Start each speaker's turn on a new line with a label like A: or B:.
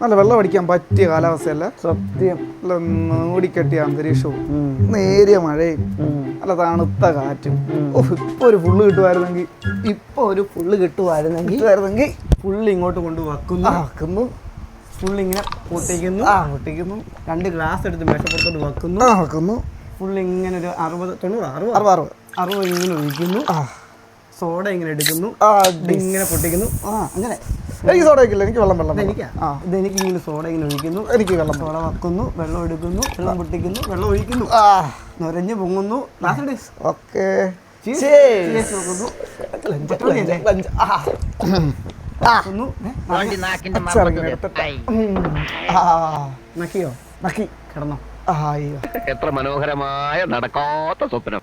A: നല്ല വെള്ളം അടിക്കാൻ പറ്റിയ കാലാവസ്ഥയല്ല.
B: സത്യം.
A: നല്ല മൂടിക്കെട്ടിയ അന്തരീക്ഷവും നേരിയ മഴയും നല്ല തണുത്ത കാറ്റും. ഇപ്പൊ ഒരു ഫുള്ള് കിട്ടുമായിരുന്നെങ്കിൽ
B: ഫുള്ള് ഇങ്ങോട്ട് കൊണ്ട് വെക്കുന്നു. ഫുള്ള് ഇങ്ങനെ പൊട്ടിക്കുന്നു. 2 ഗ്ലാസ് എടുത്ത് മേശപ്പുറത്തോട്ട് വെക്കുന്നു. ഫുള്ള് ഇങ്ങനെ ഒരു 60 ഇങ്ങനെ ഒഴിക്കുന്നു. സോഡ ഇങ്ങനെ എടുക്കുന്നു. ഇങ്ങനെ പൊട്ടിക്കുന്നു. അങ്ങനെ
A: എനിക്ക് സോഡ വയ്ക്കില്ല, എനിക്ക് വെള്ളം
B: ഇതെനിക്ക് ഇങ്ങനെ സോഡ ഇങ്ങനെ ഒഴിക്കുന്നു.
A: എനിക്ക് വെള്ളം
B: സോഡ വെക്കുന്നു, വെള്ളം എടുക്കുന്നു, വെള്ളം പൊട്ടിക്കുന്നു, വെള്ളം ഒഴിക്കുന്നു, നിറഞ്ഞു പൊങ്ങുന്നു.
A: ഓക്കെ
B: നക്കിയോ? നക്കി കിടന്നോ?
C: എത്ര മനോഹരമായ നടക്കാത്ത സ്വപ്നം.